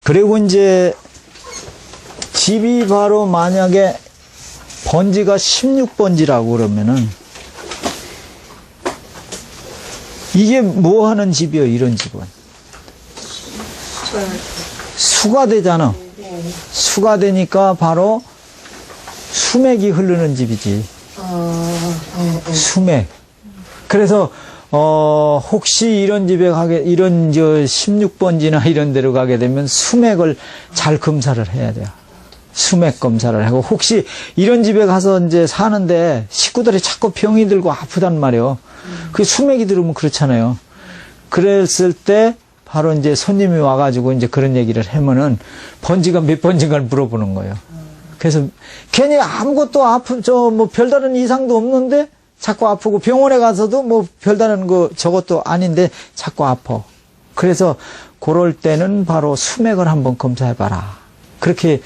그리고 이제 집이 바로 만약에 번지가 16번지라고 그러면은 이게 뭐 하는 집이요, 이런 집은? 수가 되잖아. 수가 되니까 바로 수맥이 흐르는 집이지. 수맥. 그래서 혹시 이런 집에 이런 16번지나 이런 데로 가게 되면 수맥을 잘 검사를 해야 돼요. 수맥 검사를 하고, 혹시 이런 집에 가서 이제 사는데 식구들이 자꾸 병이 들고 아프단 말이에요. 그 수맥이 들으면 그렇잖아요. 그랬을 때 바로 이제 손님이 와가지고 이제 그런 얘기를 하면은 번지가 몇 번지인가를 물어보는 거예요. 그래서 괜히 아무것도 뭐 별다른 이상도 없는데 자꾸 아프고, 병원에 가서도 뭐 별다른 저것도 아닌데 자꾸 아파. 그래서 그럴 때는 바로 수맥을 한번 검사해봐라. 그렇게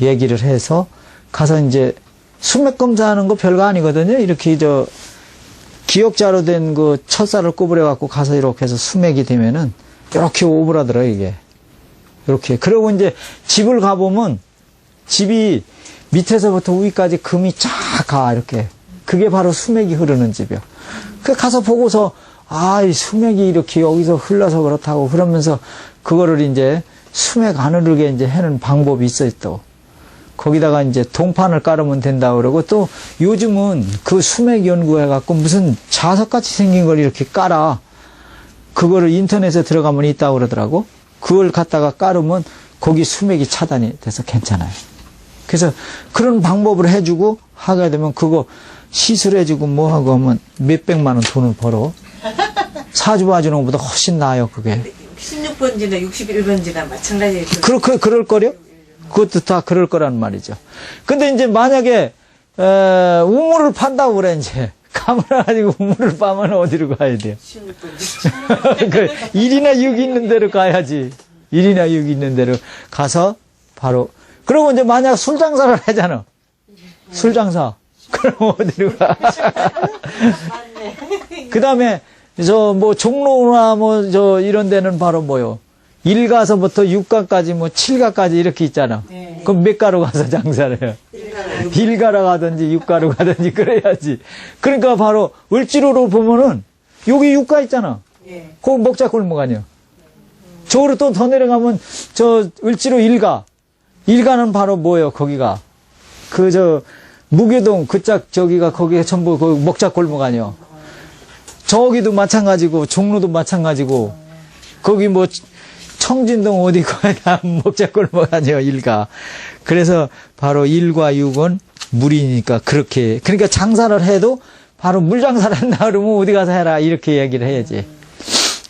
얘기를 해서 가서 이제 수맥 검사하는 거 별거 아니거든요. 이렇게 기역자로 된 철사를 구부려갖고 가서 이렇게 해서 수맥이 되면은 이렇게 오므라들어요, 이게. 이렇게. 그리고 이제 집을 가보면 집이 밑에서부터 위까지 금이 쫙 가, 이렇게. 그게 바로 수맥이 흐르는 집이요. 그 가서 보고서, 이 수맥이 이렇게 여기서 흘러서 그렇다고 그러면서 그거를 이제 수맥 안 흐르게 이제 하는 방법이 있어요, 또. 거기다가 이제 동판을 깔으면 된다고 그러고, 또 요즘은 그 수맥 연구해갖고 무슨 자석같이 생긴 걸 이렇게 깔아. 그거를 인터넷에 들어가면 있다고 그러더라고. 그걸 갖다가 깔으면 거기 수맥이 차단이 돼서 괜찮아요. 그래서 그런 방법을 해주고 하게 되면 그거 시술해주고 뭐하고 하면 몇백만 원 돈을 벌어. 사주 봐주는 것보다 훨씬 나아요, 그게. 16번지나 61번지나 마찬가지예요. 그럴 거요? 그것도 다 그럴 거란 말이죠. 근데 이제 만약에, 우물을 판다고 그래, 이제. 가물어가지고 우물을 파면 어디로 가야 돼요? 16번지. 1이나 6 있는 데로 가야지. 1이나 6 있는 데로 가서 바로. 그리고 이제 만약 술 장사를 하잖아. 술 장사. 그럼 어디로 가? 그 다음에, 종로나 이런 데는 바로 뭐요? 1가서부터 6가까지 7가까지 이렇게 있잖아. 네. 그럼 몇 가로 가서 장사를 해요? 1가로 가든지 6가로 가든지 그래야지. 그러니까 바로 을지로로 보면은 여기 6가 있잖아. 네. 거기 먹자골목 아니야. 저기로 또 더 내려가면 을지로 1가. 1가는 바로 뭐예요, 거기가? 무교동 저기가 거기가 전부 거기 먹자골목 아니야. 저기도 마찬가지고 종로도 마찬가지고 거기 청진동 어디 거기 다 먹자골목 아니에요, 1가. 그래서 바로 1과 6은 물이니까 그러니까 장사를 해도 바로 물 장사를 한다 그러면 어디 가서 해라 이렇게 얘기를 해야지.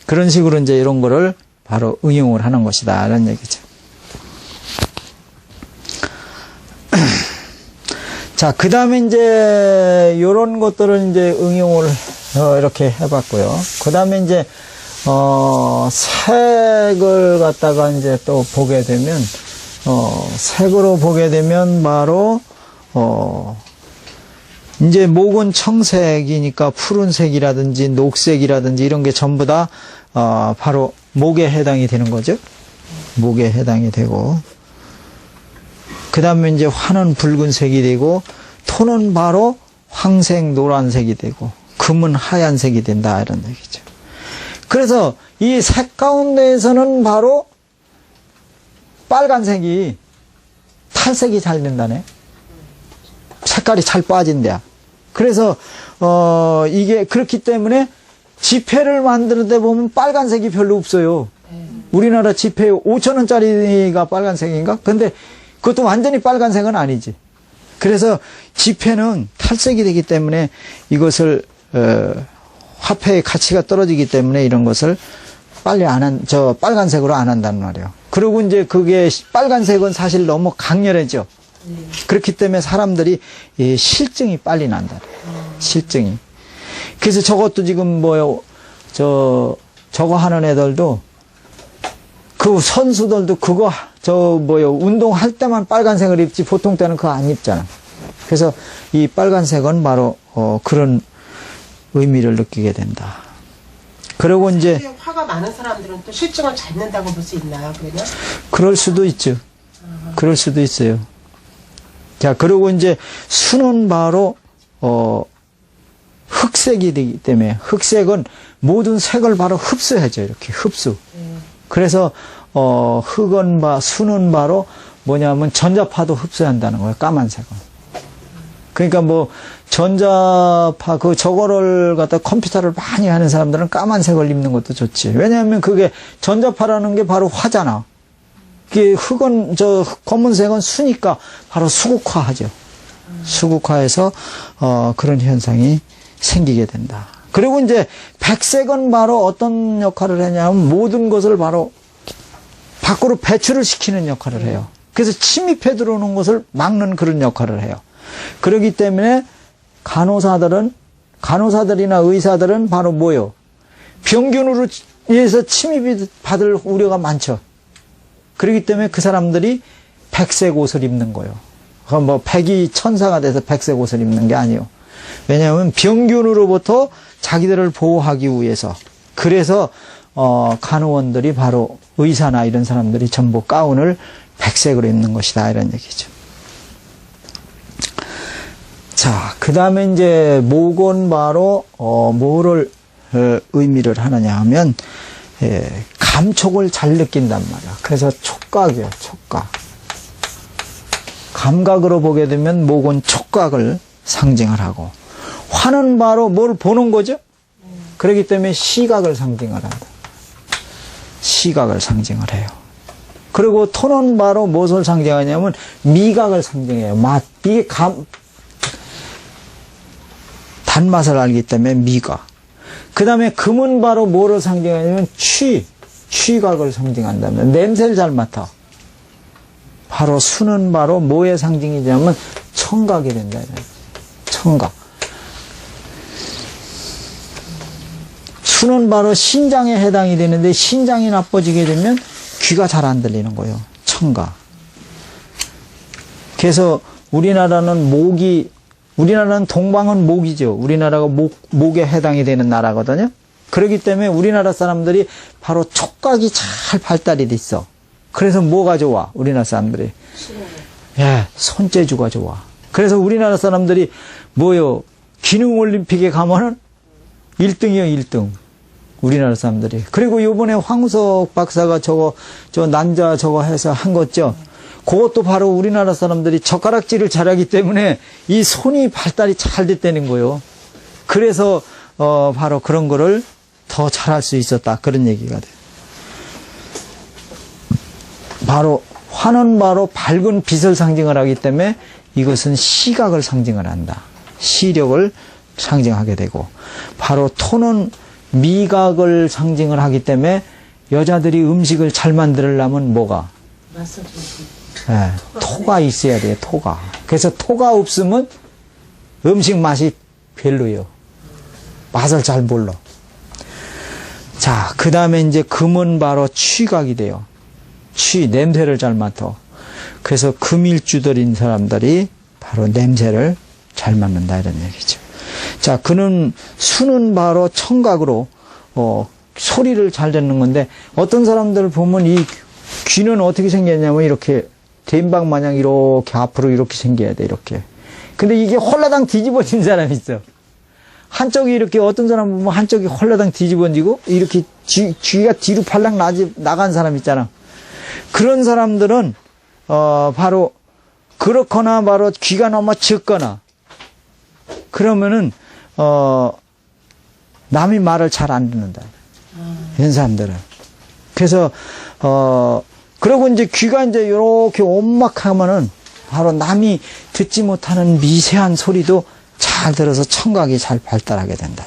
그런 식으로 이제 이런 거를 바로 응용을 하는 것이다 라는 얘기죠. 자, 그 다음에 이제 요런 것들을 이제 응용을 이렇게 해봤고요. 그 다음에 이제 색을 갖다가 이제 또 보게 되면, 색으로 보게 되면 바로, 이제 목은 청색이니까 푸른색이라든지 녹색이라든지 이런 게 전부 다, 바로 목에 해당이 되는 거죠. 목에 해당이 되고. 그 다음에 이제 화는 붉은색이 되고, 토는 바로 황색, 노란색이 되고, 금은 하얀색이 된다, 이런 얘기죠. 그래서 이 색 가운데에서는 바로 빨간색이 탈색이 잘 된다네. 색깔이 잘 빠진대야. 그래서 이게 그렇기 때문에 지폐를 만드는 데 보면 빨간색이 별로 없어요. 우리나라 지폐 5,000원짜리가 빨간색인가? 근데 그것도 완전히 빨간색은 아니지. 그래서 지폐는 탈색이 되기 때문에 이것을 화폐의 가치가 떨어지기 때문에 이런 것을 빨간색으로 안 한단 말이에요. 그리고 이제 그게 빨간색은 사실 너무 강렬해져. 그렇기 때문에 사람들이 실증이 빨리 난다. 실증이. 그래서 저것도 지금 저거 하는 애들도 그 선수들도 운동할 때만 빨간색을 입지 보통 때는 그거 안 입잖아. 그래서 이 빨간색은 바로 그런 의미를 느끼게 된다. 그리고 이제 사실 화가 많은 사람들은 또 실증을 잘 낸다고 볼 수 있나요? 그러면? 그럴 수도 있죠. 그럴 수도 있어요. 자, 그리고 이제 수는 바로 흑색이 되기 때문에 흑색은 모든 색을 바로 흡수하죠. 이렇게 흡수. 그래서 수는 바로 뭐냐면 전자파도 흡수한다는 거예요. 까만색은. 그러니까 뭐 전자파 저거를 갖다 컴퓨터를 많이 하는 사람들은 까만색을 입는 것도 좋지. 왜냐하면 그게 전자파라는 게 바로 화잖아. 이게 검은색은 수니까 바로 수국화하죠. 수국화해서 그런 현상이 생기게 된다. 그리고 이제 백색은 바로 어떤 역할을 하냐면 모든 것을 바로 밖으로 배출을 시키는 역할을 해요. 그래서 침입해 들어오는 것을 막는 그런 역할을 해요. 그렇기 때문에 간호사들이나 의사들은 바로 뭐요? 병균으로 인해서 침입이 받을 우려가 많죠. 그렇기 때문에 그 사람들이 백색 옷을 입는 거예요. 뭐 백이 천사가 돼서 백색 옷을 입는 게 아니에요. 왜냐하면 병균으로부터 자기들을 보호하기 위해서. 그래서 간호원들이 바로 의사나 이런 사람들이 전부 가운을 백색으로 입는 것이다 이런 얘기죠. 자, 그 다음에 이제 목은 바로 뭐를 의미를 하느냐 하면 감촉을 잘 느낀단 말이야. 그래서 촉각이에요. 촉각. 감각으로 보게 되면 목은 촉각을 상징을 하고, 화는 바로 뭘 보는 거죠? 그렇기 때문에 시각을 상징을 한다. 시각을 상징을 해요. 그리고 톤은 바로 무엇을 상징하냐면 미각을 상징해요. 맛. 이게 단맛을 알기 때문에 미각. 그 다음에 금은 바로 뭐를 상징하냐면 취각을 상징한다면 냄새를 잘 맡아. 바로 수는 바로 뭐의 상징이냐면 청각이 된다. 청각. 수는 바로 신장에 해당이 되는데 신장이 나빠지게 되면 귀가 잘 안 들리는 거예요. 청각. 그래서 우리나라는 동방은 목이죠. 우리나라가 목에 해당이 되는 나라거든요. 그렇기 때문에 우리나라 사람들이 바로 촉각이 잘 발달이 돼 있어. 그래서 뭐가 좋아? 우리나라 사람들이. 예, 손재주가 좋아. 그래서 우리나라 사람들이 뭐요? 기능올림픽에 가면은 1등이요, 1등. 우리나라 사람들이. 그리고 요번에 황우석 박사가 난자 해서 한 거죠. 그것도 바로 우리나라 사람들이 젓가락질을 잘하기 때문에 이 손이 발달이 잘 됐다는 거예요. 그래서 바로 그런 거를 더 잘할 수 있었다. 그런 얘기가 돼요. 바로 화는 바로 밝은 빛을 상징을 하기 때문에 이것은 시각을 상징을 한다. 시력을 상징하게 되고, 바로 톤은 미각을 상징을 하기 때문에 여자들이 음식을 잘 만들려면 뭐가? 네, 토가 있어야 돼요. 토가. 그래서 토가 없으면 음식 맛이 별로예요. 맛을 잘 몰라. 자, 그 다음에 이제 금은 바로 취각이 돼요. 냄새를 잘 맡아. 그래서 금일주들인 사람들이 바로 냄새를 잘 맡는다 이런 얘기죠. 자, 수는 바로 청각으로 소리를 잘 듣는 건데, 어떤 사람들을 보면 이 귀는 어떻게 생겼냐면 이렇게 대인방 마냥 이렇게 앞으로 이렇게 생겨야 돼, 이렇게. 근데 이게 홀라당 뒤집어진 사람이 있어. 한쪽이 이렇게, 어떤 사람 보면 한쪽이 홀라당 뒤집어지고 이렇게 귀가 뒤로 팔랑 나간 사람 있잖아. 그런 사람들은 바로 그렇거나 바로 귀가 너무 적거나 그러면은 남이 말을 잘 안 듣는다. 이런 사람들은. 그래서 그리고 이제 귀가 이제 이렇게 오막하면은 바로 남이 듣지 못하는 미세한 소리도 잘 들어서 청각이 잘 발달하게 된다.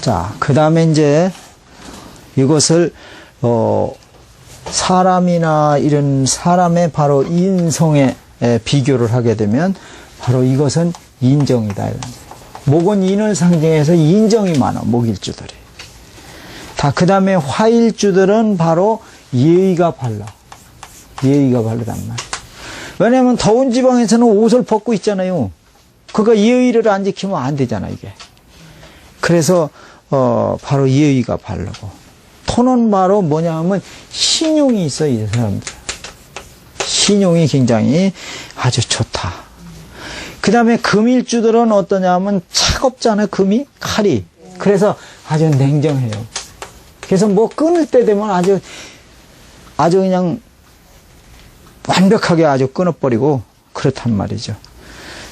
자, 그 다음에 이제 이것을 사람이나 이런 사람의 바로 인성에 비교를 하게 되면 바로 이것은 인정이다. 목은 인을 상징해서 인정이 많아, 목일주들이. 그 다음에 화일주들은 바로 예의가 발라. 예의가 바르단 말이야. 왜냐면 더운 지방에서는 옷을 벗고 있잖아요. 그러니까 예의를 안 지키면 안 되잖아, 이게. 그래서 바로 예의가 바르고, 토는 바로 뭐냐 하면 신용이 있어, 이 사람들. 신용이 굉장히 아주 좋다. 그 다음에 금일주들은 어떠냐 하면 차갑잖아요, 금이, 칼이. 그래서 아주 냉정해요. 그래서 뭐 끊을 때 되면 아주 그냥 완벽하게 아주 끊어버리고 그렇단 말이죠.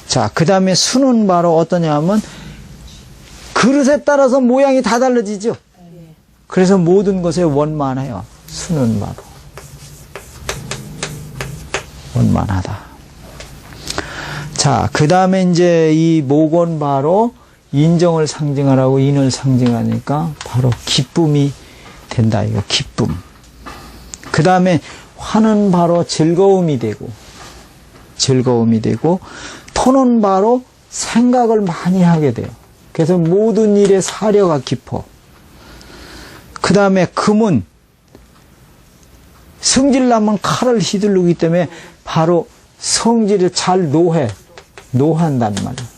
자, 그 다음에 수는 바로 어떠냐 하면 그릇에 따라서 모양이 다 달라지죠. 그래서 모든 것에 원만해요. 수는 바로 원만하다. 자, 그 다음에 이제 이 목은 바로 인정을 상징하라고 인을 상징하니까 바로 기쁨이 된다. 이거 기쁨. 그 다음에 화는 바로 즐거움이 되고, 토는 바로 생각을 많이 하게 돼요. 그래서 모든 일에 사려가 깊어. 그 다음에 금은 성질나면 칼을 휘두르기 때문에 바로 성질을 잘 노한단 말이에요.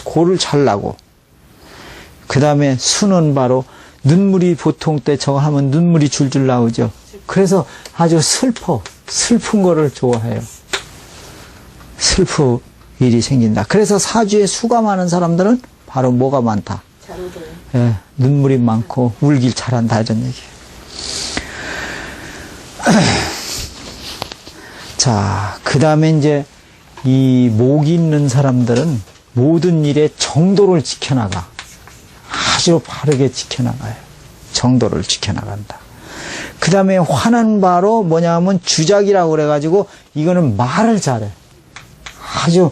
고를 잘 나고. 그 다음에 수는 바로 눈물이 보통 때 저거 하면 눈물이 줄줄 나오죠. 그래서 아주 슬픈 거를 좋아해요. 슬픈 일이 생긴다. 그래서 사주에 수가 많은 사람들은 바로 뭐가 많다. 예, 눈물이 많고 울길 잘한다 이런 얘기예요. 자, 그 다음에 이제 이 목이 있는 사람들은 모든 일에 정도를 지켜나가. 아주 바르게 지켜나가요. 정도를 지켜나간다. 그 다음에 화는 바로 뭐냐 하면 주작이라고 그래가지고 이거는 말을 잘해. 아주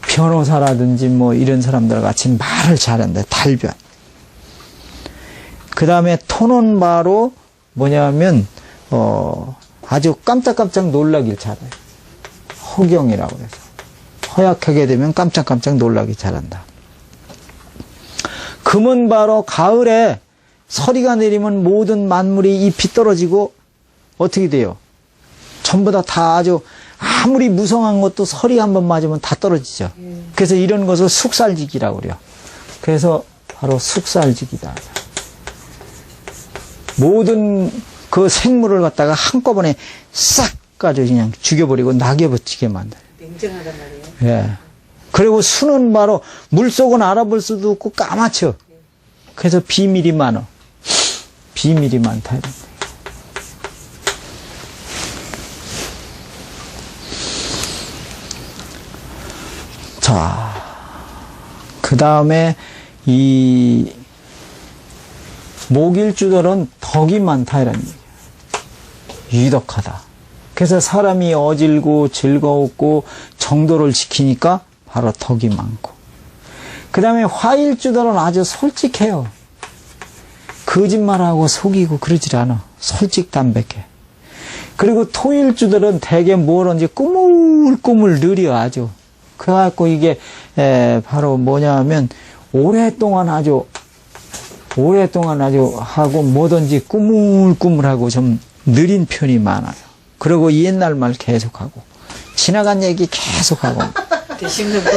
변호사라든지 뭐 이런 사람들 같이 말을 잘한다. 달변. 그 다음에 토는 바로 뭐냐 하면 아주 깜짝깜짝 놀라길 잘해요. 허경이라고 해서. 허약하게 되면 깜짝깜짝 놀라기 잘한다. 금은 바로 가을에 서리가 내리면 모든 만물이 잎이 떨어지고 어떻게 돼요? 전부 다 아주 아무리 무성한 것도 서리 한번 맞으면 다 떨어지죠. 그래서 이런 것을 숙살지기라고 그래요. 그래서 바로 숙살지기다. 모든 그 생물을 갖다가 한꺼번에 싹 가지고 그냥 죽여버리고 낙엽을 지게 만들어요. 냉정하단 말이에요. 예. 그리고 수는 바로 물속은 알아볼 수도 없고 까맣죠. 그래서 비밀이 많아. 비밀이 많다. 자, 그 다음에 이 목일주들은 덕이 많다 이런 얘기예요. 유덕하다. 그래서 사람이 어질고 즐거웠고 정도를 지키니까 바로 덕이 많고. 그 다음에 화일주들은 아주 솔직해요. 거짓말하고 속이고 그러질 않아. 솔직담백해. 그리고 토일주들은 대개 뭐든지 꾸물꾸물 느려 아주. 그래갖고 이게 바로 뭐냐 하면 오랫동안 아주 하고 뭐든지 꾸물꾸물하고 좀 느린 편이 많아요. 그리고 옛날 말 계속하고 지나간 얘기 계속하고. 되시는 거.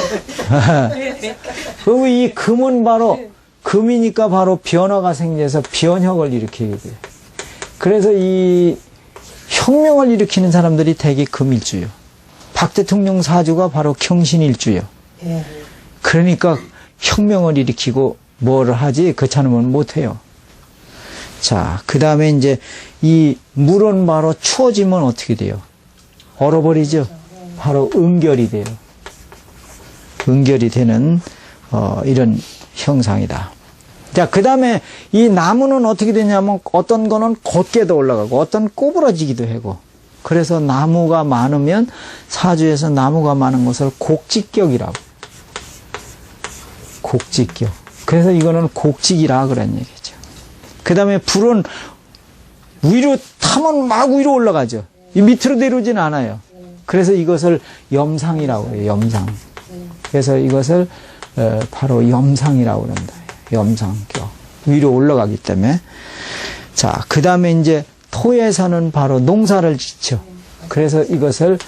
그리고 이 금은 바로 금이니까 바로 변화가 생겨서 변혁을 일으키게 돼요. 그래서 이 혁명을 일으키는 사람들이 대개 금일주요. 박 대통령 사주가 바로 경신일주요. 예. 그러니까 혁명을 일으키고 뭐를 하지 그렇지않으면 못해요. 자, 그 다음에 이제 이 물은 바로 추워지면 어떻게 돼요? 얼어버리죠. 바로 응결이 돼요. 응결이 되는 이런 형상이다. 자, 그 다음에 이 나무는 어떻게 되냐면 어떤 거는 곧게도 올라가고 어떤 꼬부러지기도 하고. 그래서 나무가 많으면 사주에서 나무가 많은 것을 곡직격이라고. 곡직격. 그래서 이거는 곡직이라 그런 얘기죠. 그 다음에 불은 위로 타면 막 위로 올라가죠. 이 밑으로 내려오진 않아요. 그래서 이것을 염상이라고 해요. 염상. 그래서 이것을 바로 염상이라고 그런다. 염상격. 위로 올라가기 때문에. 자, 그 다음에 이제 토에서는 바로 농사를 짓죠. 그래서 이것을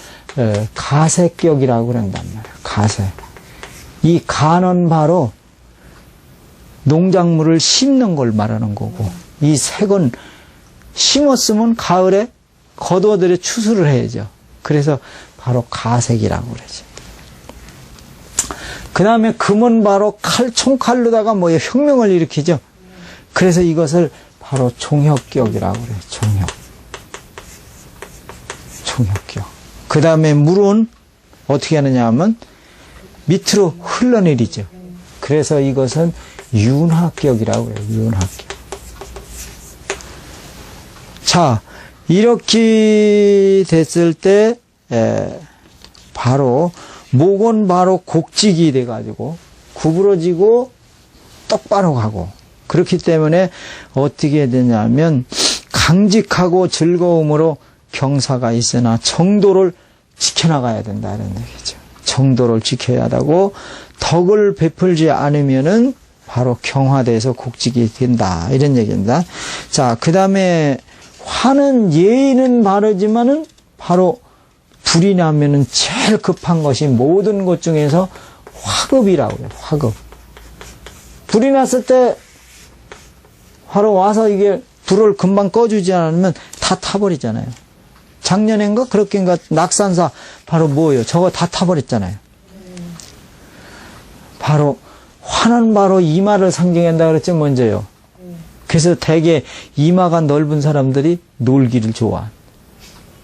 가세격이라고 그런단 말이에요. 가세. 이 가는 바로 농작물을 심는 걸 말하는 거고, 이 색은 심었으면 가을에 걷어들여 추수를 해야죠. 그래서 바로 가색이라고 그러죠. 그 다음에 금은 바로 총칼로다가 뭐예요? 혁명을 일으키죠. 그래서 이것을 바로 종혁격이라고 그래요. 종혁격. 그 다음에 물은 어떻게 하느냐 하면 밑으로 흘러내리죠. 그래서 이것은 윤학격이라고 해요. 윤학격. 자, 이렇게 됐을 때 바로 목은 바로 곡직이 돼가지고 구부러지고 똑바로 가고, 그렇기 때문에 어떻게 되냐면 강직하고 즐거움으로 경사가 있으나 정도를 지켜나가야 된다 이런 얘기죠. 정도를 지켜야 하고 덕을 베풀지 않으면은 바로 경화돼서 곡직이 된다 이런 얘기입니다. 자, 그 다음에 화는 예의는 바르지만은 바로 불이 나면은 제일 급한 것이 모든 것 중에서 화급이라고 해요. 화급. 불이 났을 때 바로 와서 이게 불을 금방 꺼주지 않으면 다 타버리잖아요. 작년엔가 그렇게인가 낙산사 바로 뭐예요? 저거 다 타버렸잖아요. 바로 화는 바로 이마를 상징한다 그랬죠, 먼저요. 그래서 대개 이마가 넓은 사람들이 놀기를 좋아해요.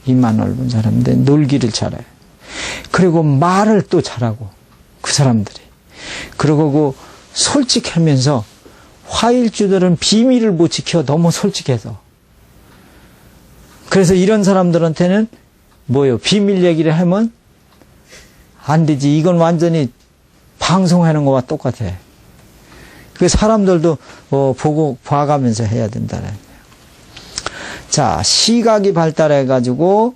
이마 넓은 사람들 놀기를 잘해요. 그리고 말을 또 잘하고 그 사람들이. 그리고 그 솔직하면서 화일주들은 비밀을 못 지켜 너무 솔직해서. 그래서 이런 사람들한테는 뭐예요? 비밀 얘기를 하면 안 되지. 이건 완전히 방송하는 거와 똑같아. 그 사람들도 보고 봐가면서 해야 된다는. 자, 시각이 발달해가지고,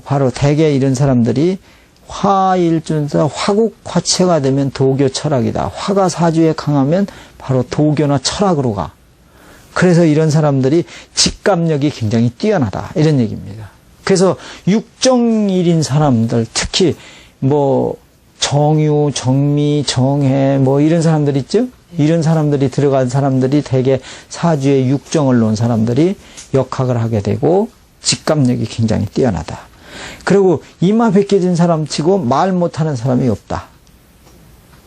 바로 대개 이런 사람들이 화일준사 화국화체가 되면 도교 철학이다. 화가 사주에 강하면 바로 도교나 철학으로 가. 그래서 이런 사람들이 직감력이 굉장히 뛰어나다. 이런 얘기입니다. 그래서 육정일인 사람들, 특히 정유, 정미, 정해, 이런 사람들 있죠? 이런 사람들이 들어간 사람들이 대개 사주에 육정을 놓은 사람들이 역학을 하게 되고 직감력이 굉장히 뛰어나다. 그리고 이마 벗겨진 사람 치고 말 못하는 사람이 없다.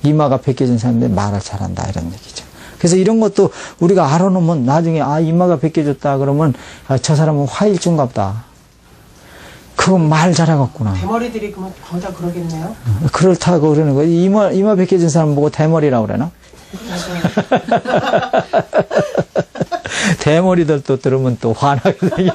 이마가 벗겨진 사람들이 말을 잘한다 이런 얘기죠. 그래서 이런 것도 우리가 알아놓으면 나중에 이마가 벗겨졌다 그러면 저 사람은 화일중갑다. 그건 말 잘하겠구나. 대머리들이 그러면 거의 다 그러겠네요. 그렇다고 그러는 거예요. 이마 벗겨진 사람 보고 대머리라고 그러나? 대머리들 또 들으면 또 화나게 되겠네.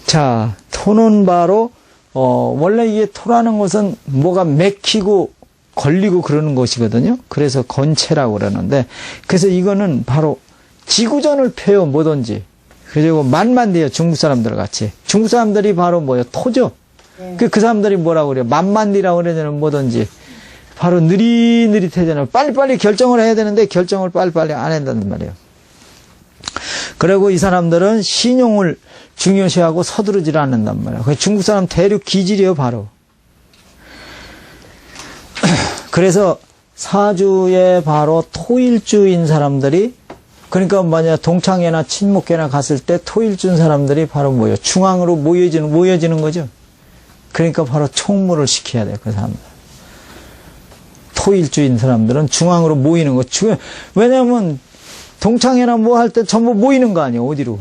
자, 토는 바로 원래 이게 토라는 것은 뭐가 맥히고 걸리고 그러는 것이거든요. 그래서 건체라고 그러는데, 그래서 이거는 바로 지구전을 펴요. 뭐든지. 그리고 만만 돼요. 중국 사람들 같이. 중국 사람들이 바로 뭐예요? 토죠. 그 사람들이 뭐라고 그래요? 만만디라고 그러잖아요. 뭐든지. 바로 느릿느릿해잖아요. 빨리빨리 결정을 해야 되는데 결정을 빨리빨리 안 한다는 말이에요. 그리고 이 사람들은 신용을 중요시하고 서두르질 않는단 말이에요. 중국 사람 대륙 기질이에요, 바로. 그래서 사주에 바로 토일주인 사람들이, 그러니까 만약 동창회나 친목회나 갔을 때 토일주인 사람들이 바로 뭐예요? 중앙으로 모여지는 거죠. 그러니까 바로 총무를 시켜야 돼요, 그 사람들. 토일주인 사람들은 중앙으로 모이는 거. 왜냐하면 동창회나 뭐 할 때 전부 모이는 거 아니에요, 어디로.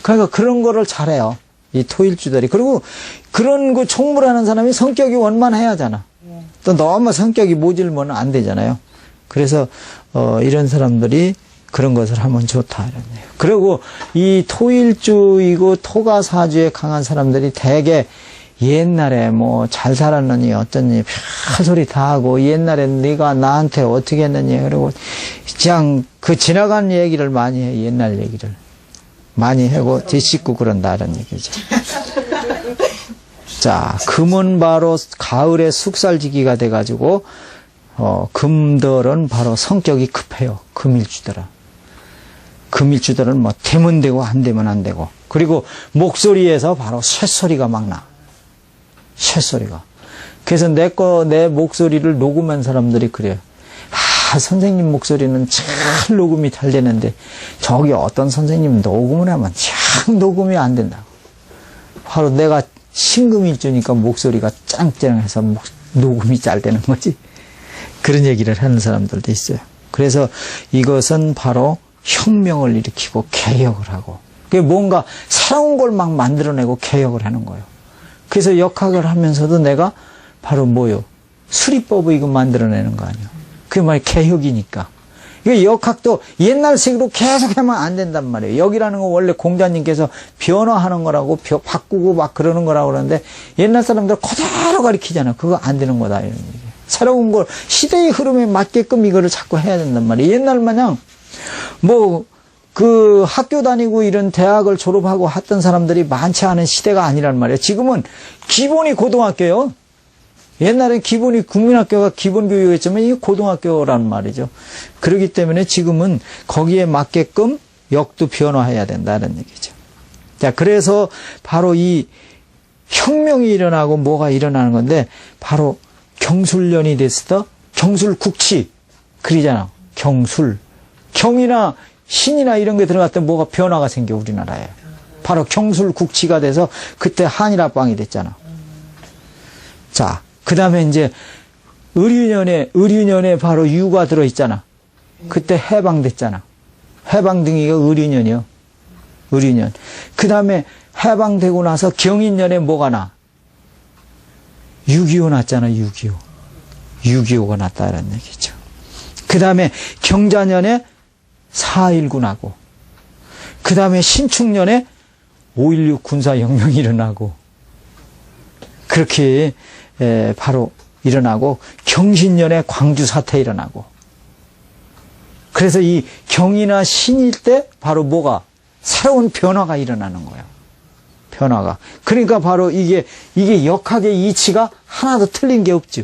그러니까 그런 거를 잘해요, 이 토일주들이. 그리고 그런 그 총무라는 사람이 성격이 원만해야 하잖아. 또 너무 성격이 모질면 안 되잖아요. 그래서 이런 사람들이 그런 것을 하면 좋다 이런 얘기예요. 그리고 이 토일주이고 토가 사주에 강한 사람들이 대개 옛날에 잘 살았느니 어쩌니 별소리 다 하고, 옛날에 네가 나한테 어떻게 했느니, 그리고 그냥 그 지나간 얘기를 많이 해. 옛날 얘기를 많이 하고 뒤씻고 그런다 이런 얘기죠. 자, 금은 바로 가을에 숙살지기가 돼가지고 금들은 바로 성격이 급해요. 금일주들은 되면 되고 안 되면 안 되고. 그리고 목소리에서 바로 쇳소리가 막 나. 쇳소리가. 그래서 내 목소리를 녹음한 사람들이 그래요. 선생님 목소리는 참 녹음이 잘 되는데 저기 어떤 선생님 녹음을 하면 참 녹음이 안 된다고. 바로 내가 신금일주니까 목소리가 짱짱해서 녹음이 잘 되는 거지. 그런 얘기를 하는 사람들도 있어요. 그래서 이것은 바로 혁명을 일으키고 개혁을 하고 뭔가 새로운 걸 막 만들어내고 개혁을 하는 거예요. 그래서 역학을 하면서도 내가 바로 뭐요? 수리법을 이거 만들어내는 거 아니에요. 그게 말 개혁이니까. 이게 역학도 옛날식으로 계속 하면 안 된단 말이에요. 역이라는 건 원래 공자님께서 변화하는 거라고 바꾸고 막 그러는 거라고 그러는데 옛날 사람들 그대로 가르치잖아요. 그거 안 되는 거다 이런 얘기예요. 새로운 걸 시대의 흐름에 맞게끔 이거를 자꾸 해야 된단 말이에요. 옛날 마냥 그 학교 다니고 이런 대학을 졸업하고 했던 사람들이 많지 않은 시대가 아니란 말이에요. 지금은 기본이 고등학교예요. 옛날엔 기본이 국민학교가 기본교육이었지만 이게 고등학교란 말이죠. 그렇기 때문에 지금은 거기에 맞게끔 역도 변화해야 된다는 얘기죠. 자, 그래서 바로 이 혁명이 일어나고 뭐가 일어나는 건데 바로 경술련이 됐을 때 경술국치 그러잖아. 경술. 경이나 신이나 이런 게 들어갈 때 뭐가 변화가 생겨 우리나라에. 바로 경술국치가 돼서 그때 한일합방이 됐잖아. 자, 그 다음에 이제 의류년에 바로 유가 들어있잖아. 그때 해방됐잖아. 해방등이가 의류년이요. 의류년. 그 다음에 해방되고 나서 경인년에 뭐가 나? 6.25 났잖아, 6.25. 6.25가 났다는 얘기죠. 그 다음에 경자년에 4.19 나고, 그 다음에 신축년에 5.16 군사혁명이 일어나고, 그렇게 바로 일어나고, 경신년에 광주 사태 일어나고, 그래서 이 경이나 신일 때 바로 뭐가? 새로운 변화가 일어나는 거예요. 변화가. 그러니까 바로 이게 역학의 이치가 하나도 틀린 게 없죠.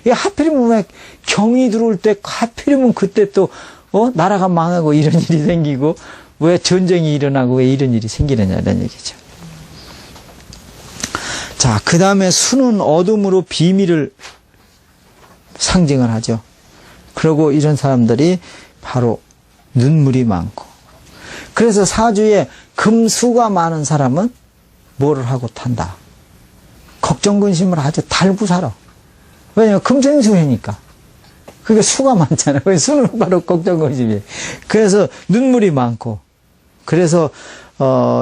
이게 하필이면 왜 경이 들어올 때 하필이면 그때 또 나라가 망하고 이런 일이 생기고 왜 전쟁이 일어나고 왜 이런 일이 생기느냐 이런 얘기죠. 자, 그 다음에 수는 어둠으로 비밀을 상징을 하죠. 그리고 이런 사람들이 바로 눈물이 많고. 그래서 사주에 금수가 많은 사람은 뭐를 하고 탄다? 걱정 근심을 아주 달고 살아. 왜냐면 금생수해니까. 그게 수가 많잖아요. 수는 바로 걱정 근심이에요. 그래서 눈물이 많고. 그래서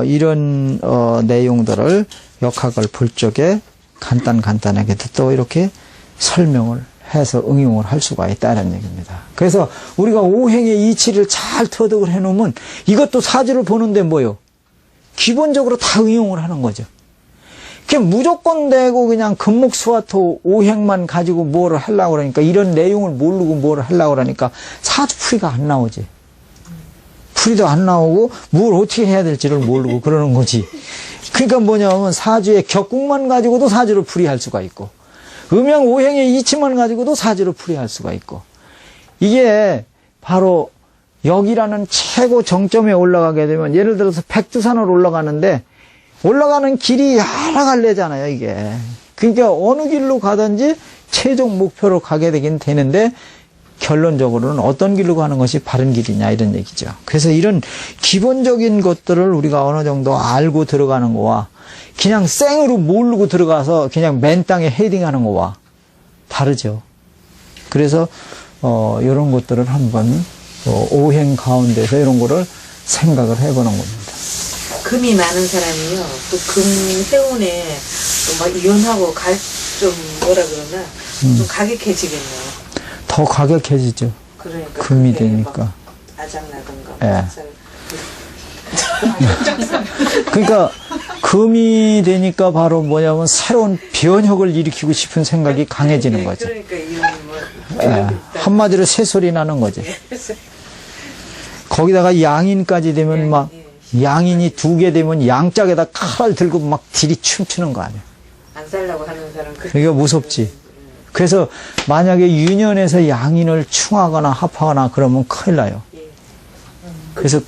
이런 내용들을 역학을 볼 적에 간단하게 또 이렇게 설명을 해서 응용을 할 수가 있다는 얘기입니다. 그래서 우리가 오행의 이치를 잘 터득을 해놓으면 이것도 사주를 보는데 뭐요? 기본적으로 다 응용을 하는 거죠. 그냥 무조건 되고 그냥 금목수화토 오행만 가지고 뭐를 하려고 그러니까 이런 내용을 모르고 뭐를 하려고 그러니까 사주풀이가 안 나오지. 풀이도 안 나오고 뭘 어떻게 해야 될지를 모르고 그러는 거지. 그러니까 뭐냐면 사주의 격국만 가지고도 사주를 풀이할 수가 있고 음양 오행의 이치만 가지고도 사주를 풀이할 수가 있고 이게 바로 역이라는 최고 정점에 올라가게 되면 예를 들어서 백두산을 올라가는데 올라가는 길이 여러 갈래잖아요 이게. 그러니까 어느 길로 가든지 최종 목표로 가게 되긴 되는데 결론적으로는 어떤 길로 가는 것이 바른 길이냐 이런 얘기죠. 그래서 이런 기본적인 것들을 우리가 어느 정도 알고 들어가는 거와 그냥 생으로 모르고 들어가서 그냥 맨 땅에 헤딩하는 거와 다르죠. 그래서 이런 것들을 한번 오행 가운데서 이런 거를 생각을 해보는 겁니다. 금이 많은 사람이요. 또 금 해운에 또 막 이혼하고 좀 뭐라 그러나 좀 가격해지겠네요. 더 가격해지죠. 그러니까 금이 되니까. 아작나던가. 예. 그러니까 금이 되니까 바로 뭐냐면 새로운 변혁을 일으키고 싶은 생각이 강해지는 거죠. 그러니까 이혼 뭐. 예. 한마디로 새소리 나는 거지. 거기다가 양인까지 되면 막 양인이 2개 되면 양짝에다 칼을 들고 막 딜이 춤추는 거 아니야. 안 살라고 하는 사람. 그러니까 무섭지. 그래서 만약에 유년에서 양인을 충하거나 합하거나 그러면 큰일 나요. 그래서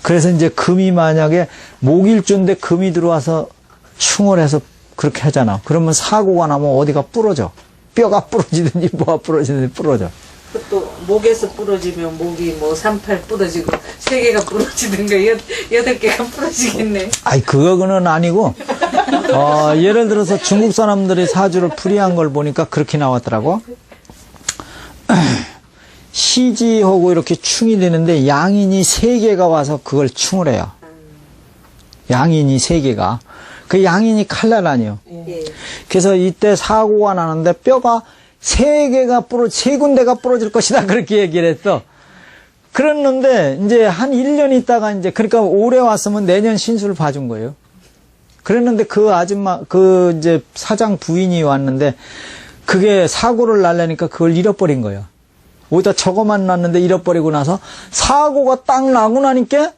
그래서 이제 금이 만약에 목일주인데 금이 들어와서 충을 해서 그렇게 하잖아. 그러면 사고가 나면 어디가 부러져. 뼈가 부러지든지 뭐가 부러지든지 부러져. 또 목에서 부러지면 목이 뭐 38 부러지고 3개가 부러지든가 8개가 부러지겠네. 아이, 그거는 아니고, 예를 들어서 중국 사람들이 사주를 풀이한 걸 보니까 그렇게 나왔더라고. 시지하고 이렇게 충이 되는데 양인이 3개가 와서 그걸 충을 해요. 양인이 3개가. 그 양인이 칼날 아니에요. 예. 그래서 이때 사고가 나는데 뼈가 3군데가 부러질 것이다. 그렇게 얘기를 했어. 그랬는데, 이제 한 1년 있다가 이제, 그러니까 올해 왔으면 내년 신수를 봐준 거예요. 그랬는데 그 아줌마, 이제 사장 부인이 왔는데, 그게 사고를 날려니까 그걸 잃어버린 거예요. 어디다 적어만 놨는데 잃어버리고 나서 사고가 딱 나고 나니까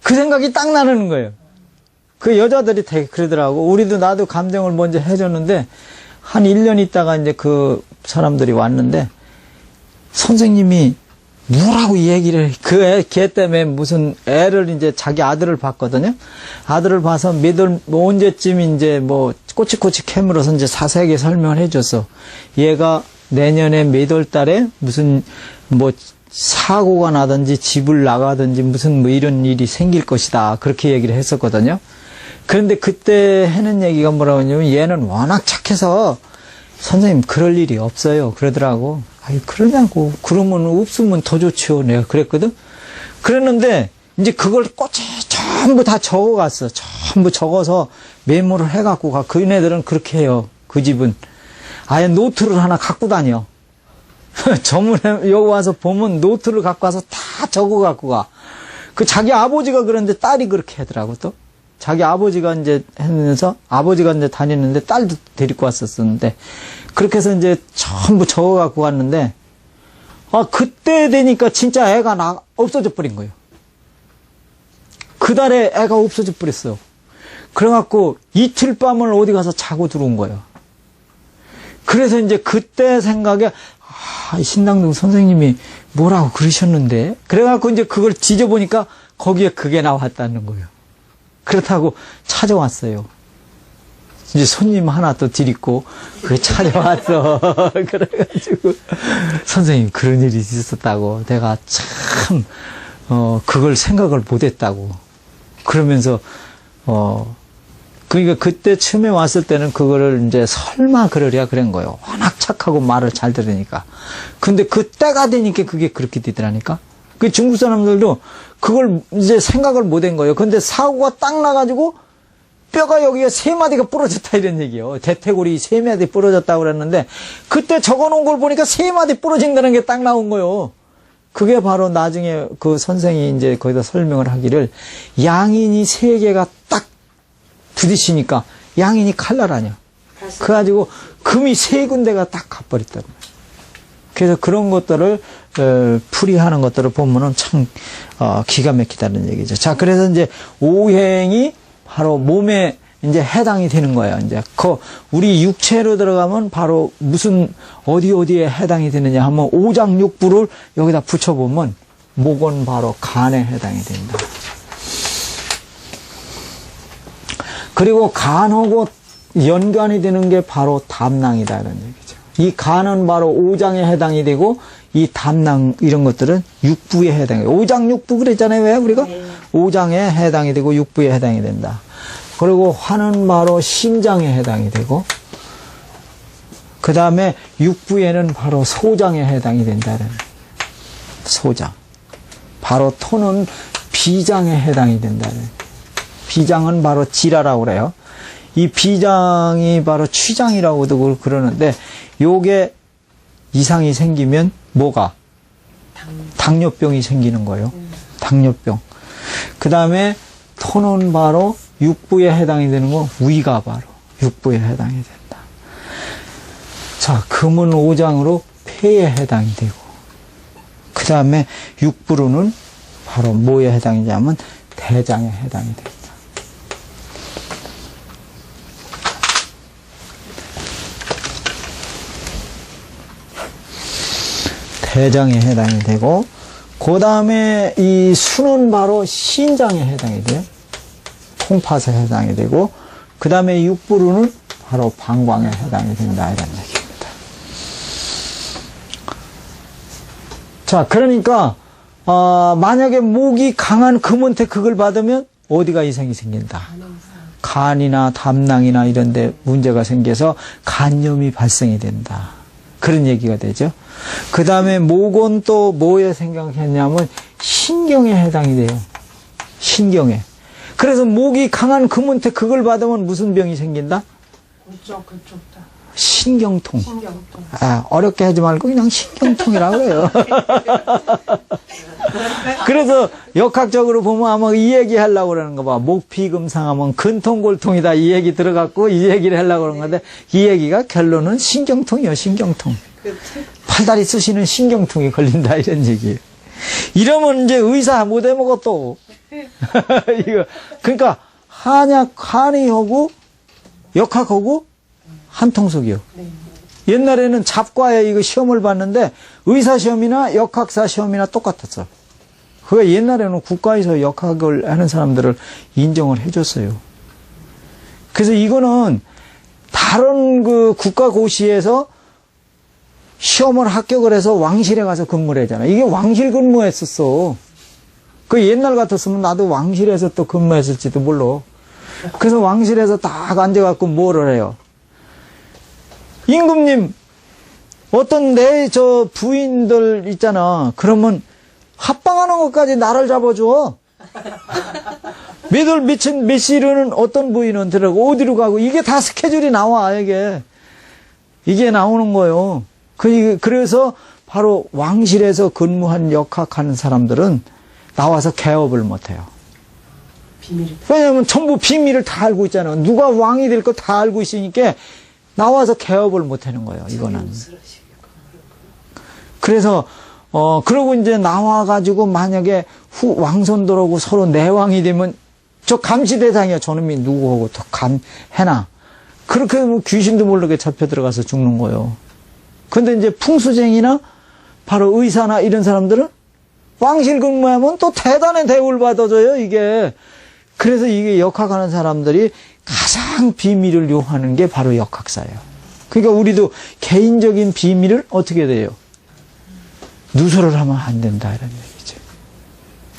그 생각이 딱 나는 거예요. 그 여자들이 되게 그러더라고. 우리도 나도 감정을 먼저 해줬는데, 한 1년 있다가 이제 그 사람들이 왔는데, 선생님이 뭐라고 얘기를 해. 걔 때문에 무슨 애를 이제 자기 아들을 봤거든요. 아들을 봐서 언제쯤 이제 뭐 꼬치꼬치 캐물어서 이제 자세하게 설명을 해줬어. 얘가 내년에 몇 월 달에 무슨 뭐 사고가 나든지 집을 나가든지 무슨 뭐 이런 일이 생길 것이다. 그렇게 얘기를 했었거든요. 그런데 그때 하는 얘기가 뭐라고 하냐면 얘는 워낙 착해서 선생님 그럴 일이 없어요. 그러더라고. 아이, 그러냐고. 그러면 없으면 더 좋죠. 내가 그랬거든. 그랬는데 이제 그걸 꼬치 전부 다 적어갔어. 전부 적어서 메모를 해갖고 가. 그네들은 그렇게 해요. 그 집은. 아예 노트를 하나 갖고 다녀. 전문에 여기 와서 보면 노트를 갖고 와서 다 적어갖고 가. 그 자기 아버지가 그런데 딸이 그렇게 하더라고 또. 자기 아버지가 이제 하면서 아버지가 이제 다니는데 딸도 데리고 왔었는데 그렇게 해서 이제 전부 적어갖고 왔는데 그때 되니까 진짜 애가 없어져 버린 거예요. 그 달에 애가 없어져 버렸어요. 그래갖고 이틀 밤을 어디 가서 자고 들어온 거예요. 그래서 이제 그때 생각에 신당동 선생님이 뭐라고 그러셨는데 그래갖고 이제 그걸 뒤져보니까 거기에 그게 나왔다는 거예요. 그렇다고 찾아왔어요. 이제 손님 하나 또 드리고, 그게 찾아왔어. 그래가지고, 선생님, 그런 일이 있었다고. 내가 참, 그걸 생각을 못 했다고. 그러면서, 그러니까 그때 처음에 왔을 때는 그거를 이제 설마 그러랴 그런 거예요. 워낙 착하고 말을 잘 들으니까. 근데 그때가 되니까 그게 그렇게 되더라니까. 그 중국 사람들도 그걸 이제 생각을 못 한 거예요. 근데 사고가 딱 나가지고 뼈가 여기가 3마디가 부러졌다 이런 얘기예요. 대퇴골이 3마디 부러졌다고 그랬는데 그때 적어놓은 걸 보니까 3마디 부러진다는 게 딱 나온 거예요. 그게 바로 나중에 그 선생이 이제 거기다 설명을 하기를 양인이 3개가 딱 부딪히니까 양인이 칼날 아니야. 그래가지고 금이 3군데가 딱 가버렸다는 거예요. 그래서 그런 것들을 풀이하는 것들을 보면은 참 기가 막히다는 얘기죠. 자, 그래서 이제 오행이 바로 몸에 이제 해당이 되는 거예요. 이제 우리 육체로 들어가면 바로 무슨 어디에 해당이 되느냐 하면 오장육부를 여기다 붙여보면 목은 바로 간에 해당이 된다. 그리고 간하고 연관이 되는 게 바로 담낭이다라는 얘기죠. 이 간은 바로 오장에 해당이 되고 이 담낭 이런 것들은 육부에 해당해요. 오장육부 그랬잖아요. 왜 우리가? 네. 오장에 해당이 되고 육부에 해당이 된다. 그리고 화는 바로 심장에 해당이 되고 그 다음에 육부에는 바로 소장에 해당이 된다는 소장. 바로 토는 비장에 해당이 된다는. 비장은 바로 지라라고 그래요. 이 비장이 바로 취장이라고도 그러는데 요게 이상이 생기면 뭐가? 당뇨병이 생기는 거예요. 당뇨병. 그 다음에 토는 바로 육부에 해당이 되는 거 위가 바로 육부에 해당이 된다. 자, 금은 오장으로 폐에 해당이 되고 그 다음에 육부로는 바로 뭐에 해당이 되냐면 대장에 해당이 된다. 대장에 해당이 되고 그 다음에 이 수는 바로 신장에 해당이 돼요. 통팥에 해당이 되고 그 다음에 육부루는 바로 방광에 해당이 된다 이런 얘기입니다. 자, 그러니까 만약에 목이 강한 금원택 극을 받으면 어디가 이상이 생긴다. 간이나 담낭이나 이런 데 문제가 생겨서 간염이 발생이 된다. 그런 얘기가 되죠. 그 다음에 목은 또 뭐에 생각했냐면 신경에 해당이 돼요. 신경에. 그래서 목이 강한 금원택 극을 받으면 무슨 병이 생긴다? 그쪽 다. 신경통. 신경통. 어렵게 하지 말고 그냥 신경통이라고 해요. 그래서 역학적으로 보면 아마 이 얘기 하려고 그러는 거 봐. 목피금상하면 근통골통이다 이 얘기 들어갔고 이 얘기를 하려고 그러는 건데 이 얘기가 결론은 신경통이요, 신경통. 팔다리 쓰시는 신경통이 걸린다 이런 얘기예요. 이러면 이제 의사 못 해먹어 또. 이거 그러니까 한의하고 역학하고 한통속이요. 옛날에는 잡과에 이거 시험을 봤는데 의사 시험이나 역학사 시험이나 똑같았어. 그게 옛날에는 국가에서 역학을 하는 사람들을 인정을 해줬어요. 그래서 이거는 다른 그 국가고시에서 시험을 합격을 해서 왕실에 가서 근무를 하잖아. 이게 왕실 근무했었어. 그 옛날 같았으면 나도 왕실에서 또 근무했을지도 몰라. 그래서 왕실에서 딱 앉아갖고 뭐를 해요. 임금님, 어떤 내 저 부인들 있잖아. 그러면 합방하는 것까지 나를 잡아줘. 몇 시로는 어떤 부인은 들어가고 어디로 가고 이게 다 스케줄이 나와 이게 나오는 거예요. 그래서 바로 왕실에서 근무한 역학하는 사람들은 나와서 개업을 못해요. 왜냐하면 전부 비밀을 다 알고 있잖아. 누가 왕이 될 거 다 알고 있으니까 나와서 개업을 못하는 거예요. 이거는. 그래서 그러고 이제 나와가지고 만약에 왕손들하고 서로 내왕이 되면 저 감시 대상이야. 저놈이 누구하고 더 해나. 그렇게 하면 귀신도 모르게 잡혀 들어가서 죽는 거예요. 근데 이제 풍수쟁이나 바로 의사나 이런 사람들은 왕실 근무하면 또 대단한 대우를 받아줘요, 이게. 그래서 이게 역학하는 사람들이 가장 비밀을 요하는 게 바로 역학사예요. 그러니까 우리도 개인적인 비밀을 어떻게 돼요? 누설을 하면 안 된다, 이런 얘기죠.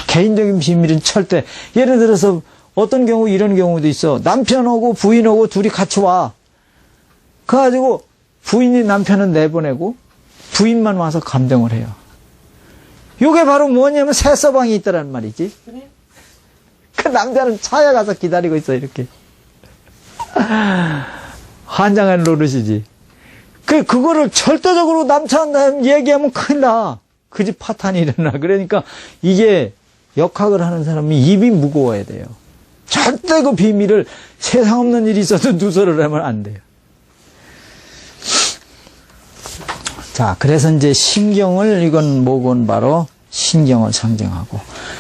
개인적인 비밀은 절대, 예를 들어서 어떤 경우 이런 경우도 있어. 남편하고 부인하고 둘이 같이 와. 그래가지고 부인이 남편은 내보내고 부인만 와서 감정을 해요. 요게 바로 뭐냐면 새서방이 있다란 말이지. 그래? 그 남자는 차에 가서 기다리고 있어, 이렇게. 환장한 노릇이지. 그거를 절대적으로 남편한테 얘기하면 큰일 나. 그 집 파탄이 일어나. 그러니까 이게 역학을 하는 사람이 입이 무거워야 돼요. 절대 그 비밀을 세상 없는 일이 있어도 누설을 하면 안 돼요. 자, 그래서 이제 신경을, 이건 목은 바로 신경을 상징하고,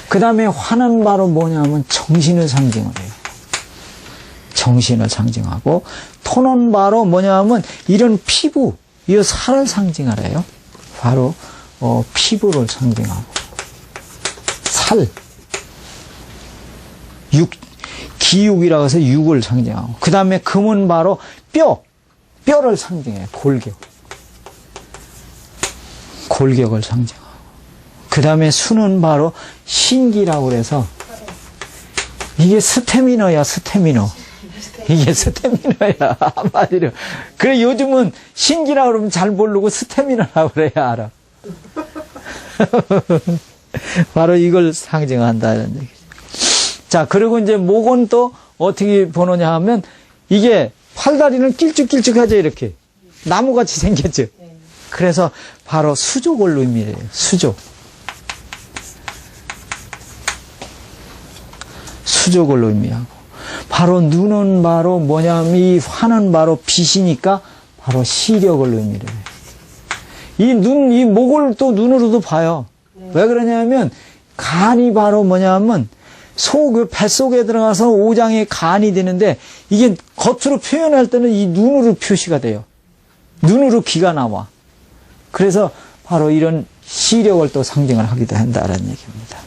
그 다음에 화는 바로 뭐냐면 정신을 상징을 해요. 정신을 상징하고, 토는 바로 뭐냐면 이런 피부, 이 살을 상징하래요. 바로 피부를 상징하고, 살, 기육이라고 해서 육을 상징하고, 그 다음에 금은 바로 뼈를 상징해요. 골격을 상징하고, 그 다음에 수는 바로 신기라고 그래서 이게 스태미너야, 스태미너. 이게 스태미너야, 한마디로. 그래, 요즘은 신기라고 그러면 잘 모르고 스태미너라고 그래야 알아. 바로 이걸 상징한다는 얘기죠. 자, 그리고 이제 목은 또 어떻게 보느냐 하면 이게 팔다리는 길쭉길쭉하죠, 이렇게. 나무같이 생겼죠. 그래서 바로 수족을 의미해요. 수족을 의미하고, 바로 눈은 바로 뭐냐면 이 화는 바로 빛이니까 바로 시력을 의미해요. 이 목을 또 눈으로도 봐요. 왜 그러냐면 간이 바로 뭐냐면 뱃속에 들어가서 오장에 간이 되는데 이게 겉으로 표현할 때는 이 눈으로 표시가 돼요. 눈으로 기가 나와. 그래서 바로 이런 시력을 또 상징을 하기도 한다는 얘기입니다.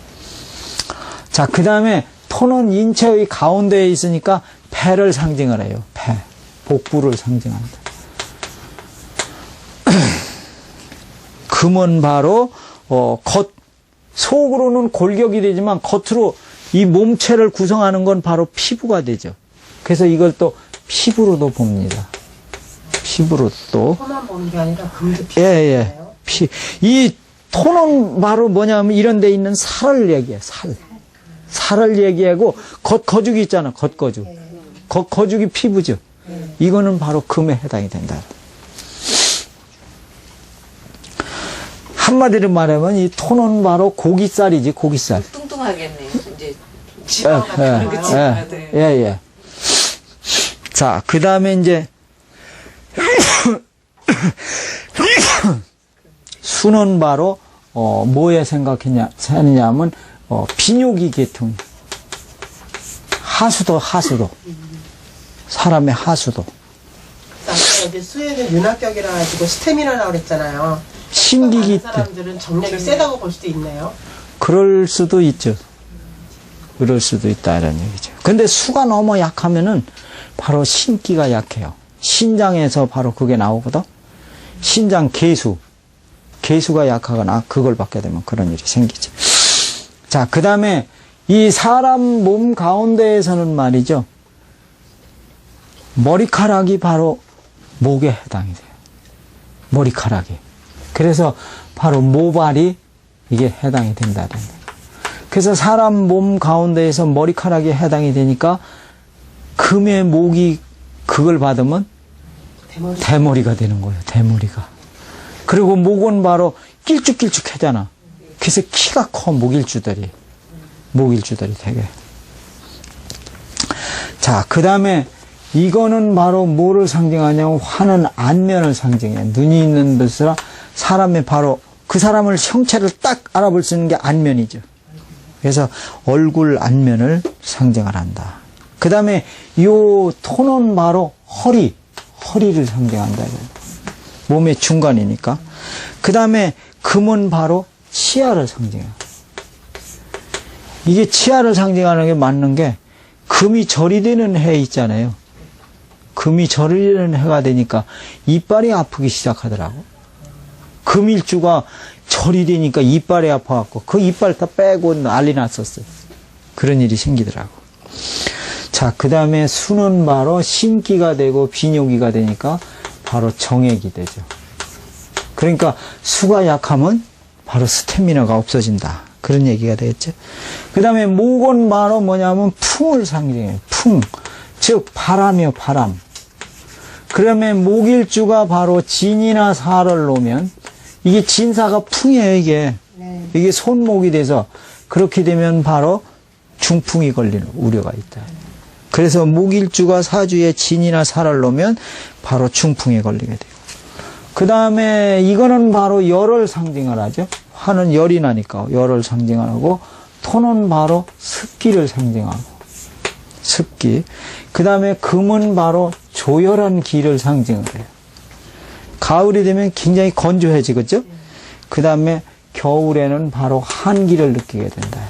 자, 그 다음에 토는 인체의 가운데에 있으니까 폐를 상징을 해요. 폐. 복부를 상징한다. 금은 바로 속으로는 골격이 되지만 겉으로 이 몸체를 구성하는 건 바로 피부가 되죠. 그래서 이걸 또 피부로도 봅니다. 피부로 또. 코만 보는 게 아니라 금도 예, 예. 이 토는 바로 뭐냐면 이런 데 있는 살을 얘기해, 살. 살을 얘기하고 거죽이 있잖아, 겉거죽. 거죽이 피부죠. 이거는 바로 금에 해당이 된다. 한마디로 말하면 이 토는 바로 고깃살이지, 고깃살. 뚱뚱하겠네요. 이제 지방 같은 그치? 거요. 네. 예, 예. 자, 그 다음에 이제, 수는 바로, 뭐에 생각했냐면, 비뇨기 계통. 하수도. 사람의 하수도. 아까 이제 수에는 윤합격이라 가지고 스태미나라고 그랬잖아요. 신기기 많은 사람들은 정력이 세다고 볼 수도 있나요? 그럴 수도 있죠. 그럴 수도 있다, 이런 얘기죠. 근데 수가 너무 약하면은 바로 신기가 약해요. 신장에서 바로 그게 나오거든. 신장 개수가 약하거나 그걸 받게 되면 그런 일이 생기죠. 자, 그 다음에 이 사람 몸 가운데에서는 말이죠. 머리카락이 바로 목에 해당이 돼요. 머리카락이. 그래서 바로 모발이 이게 해당이 된다는 거예요. 그래서 사람 몸 가운데에서 머리카락이 해당이 되니까 금의 목이 그걸 받으면 대머리가 되는 거예요. 대머리가. 그리고 목은 바로 길쭉길쭉하잖아. 그래서 키가 커, 목일주들이 되게. 자, 그 다음에 이거는 바로 뭐를 상징하냐면 화는 안면을 상징해. 눈이 있는 것이라 사람의 바로 그 사람을 형체를 딱 알아볼 수 있는 게 안면이죠. 그래서 얼굴 안면을 상징을 한다. 그 다음에 요 토는 바로 허리를 상징한다. 몸의 중간이니까. 그 다음에 금은 바로 치아를 상징해요. 이게 치아를 상징하는 게 맞는 게 금이 절이 되는 해 있잖아요. 금이 절이 되는 해가 되니까 이빨이 아프기 시작하더라고. 금일주가 절이 되니까 이빨이 아파갖고 그 이빨 다 빼고 난리 났었어요. 그런 일이 생기더라고. 자, 그 다음에 수는 바로 신기가 되고 비뇨기가 되니까 바로 정액이 되죠. 그러니까 수가 약하면 바로 스태미나가 없어진다. 그런 얘기가 되겠죠. 그 다음에 목은 바로 뭐냐면 풍을 상징해요. 풍. 즉, 바람이요, 바람. 그러면 목일주가 바로 진이나 사를 놓으면 이게 진사가 풍이에요, 이게. 이게 손목이 돼서 그렇게 되면 바로 중풍이 걸리는 우려가 있다. 그래서 목일주가 사주에 진이나 사를 놓으면 바로 중풍에 걸리게 돼요. 그 다음에 이거는 바로 열을 상징을 하죠. 화는 열이 나니까 열을 상징을 하고, 토는 바로 습기를 상징하고, 습기. 그 다음에 금은 바로 조열한 기를 상징을 해요. 가을이 되면 굉장히 건조해지겠죠? 그 다음에 겨울에는 바로 한기를 느끼게 된다.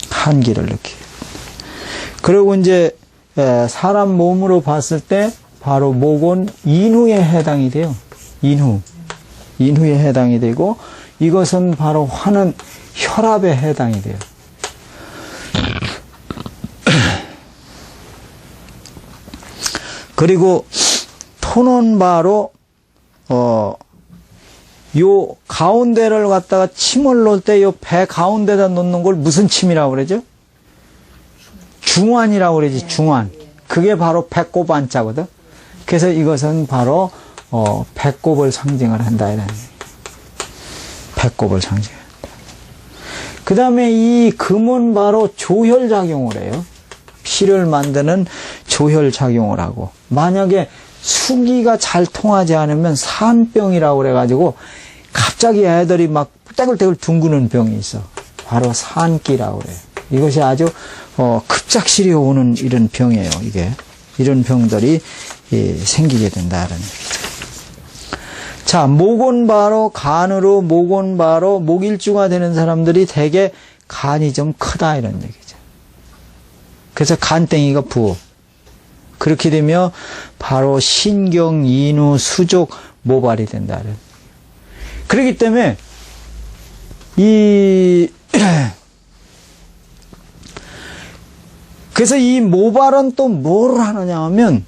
한기를 느끼게. 그리고 이제 사람 몸으로 봤을 때 바로 목은 인후에 해당이 돼요. 인후에 해당이 되고, 이것은 바로 화는 혈압에 해당이 돼요. 그리고 토는 바로 요 가운데를 갖다가 침을 놓을 때 요 배 가운데다 놓는 걸 무슨 침이라고 그러죠? 중환이라고 그러지, 중환. 그게 바로 배꼽 안자거든. 그래서 이것은 바로 배꼽을 상징을 한다 이런. 배꼽을 상징한다. 그 다음에 이 금은 바로 조혈작용을 해요. 피를 만드는 조혈작용을 하고, 만약에 수기가 잘 통하지 않으면 산병이라고 그래가지고 갑자기 애들이 막 떼굴떼굴 둥그는 병이 있어. 바로 산기라고 그래요. 이것이 아주 급작스레 오는 이런 병이에요. 이게 이런 병들이 생기게 된다는 얘기죠. 자, 목은 바로 간으로, 목은 바로 목일주가 되는 사람들이 대개 간이 좀 크다 이런 얘기죠. 그래서 간땡이가 부어. 그렇게 되면 바로 신경, 인후, 수족, 모발이 된다. 그렇기 때문에 그래서 이 모발은 또 뭘 하느냐 하면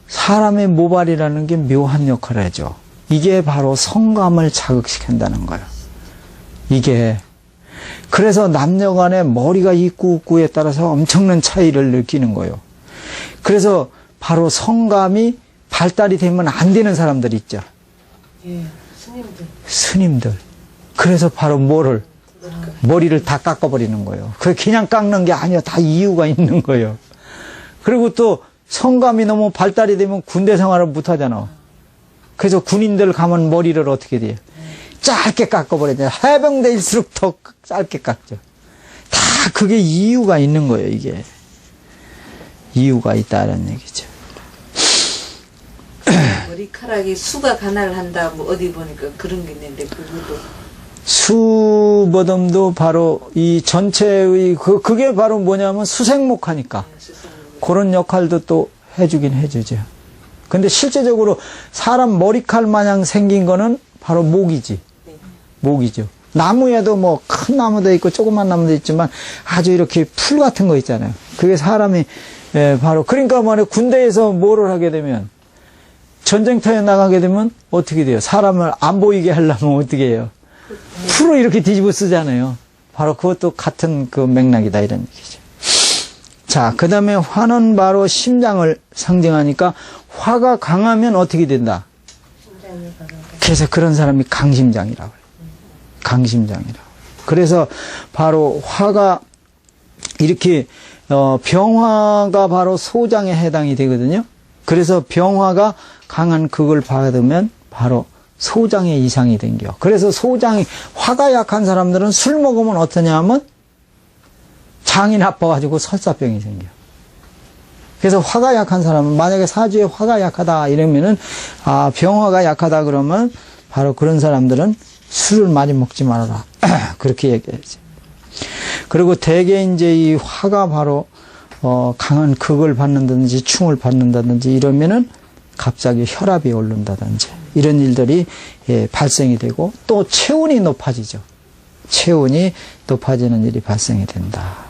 사람의 모발이라는 게 묘한 역할을 하죠. 이게 바로 성감을 자극시킨다는 거예요. 이게. 그래서 남녀 간의 머리가 있고 없고에 따라서 엄청난 차이를 느끼는 거예요. 그래서 바로 성감이 발달이 되면 안 되는 사람들 있죠. 예, 스님들. 스님들. 그래서 바로 머리를 다 깎아버리는 거예요. 그냥 깎는 게 아니라 다 이유가 있는 거예요. 그리고 또 성감이 너무 발달이 되면 군대 생활을 못 하잖아. 그래서 군인들 가면 머리를 어떻게 돼요? 짧게 깎아버려야 해병대일수록 더 짧게 깎죠. 다 그게 이유가 있는 거예요, 이게. 이유가 있다는 얘기죠. 머리카락이 수가 가날 한다, 뭐 어디 보니까 그런 게 있는데, 그것도. 수버듬도 바로 이 전체의, 그게 바로 뭐냐면 수생목하니까. 그런 역할도 또 해주긴 해주죠. 근데 실제적으로 사람 머리칼 마냥 생긴 거는 바로 목이지. 목이죠. 나무에도 뭐 큰 나무도 있고 조그만 나무도 있지만 아주 이렇게 풀 같은 거 있잖아요. 그게 사람이 바로 그러니까 말이에요. 군대에서 뭐를 하게 되면 전쟁터에 나가게 되면 어떻게 돼요? 사람을 안 보이게 하려면 어떻게 해요? 풀을 이렇게 뒤집어 쓰잖아요. 바로 그것도 같은 그 맥락이다 이런 얘기죠. 자, 그 다음에 화는 바로 심장을 상징하니까 화가 강하면 어떻게 된다? 그래서 그런 사람이 강심장이라고 해요. 강심장이라고. 그래서 바로 화가 이렇게 병화가 바로 소장에 해당이 되거든요. 그래서 병화가 강한 극을 받으면 바로 소장에 이상이 생겨. 그래서 소장이 화가 약한 사람들은 술 먹으면 어떠냐 하면 장이 나빠가지고 설사병이 생겨. 그래서 화가 약한 사람은 만약에 사주에 화가 약하다 이러면은 병화가 약하다 그러면 바로 그런 사람들은 술을 많이 먹지 말아라. 그렇게 얘기하지. 그리고 대개 이제 이 화가 바로 강한 극을 받는다든지 충을 받는다든지 이러면은 갑자기 혈압이 오른다든지 이런 일들이 발생이 되고 또 체온이 높아지죠. 체온이 높아지는 일이 발생이 된다.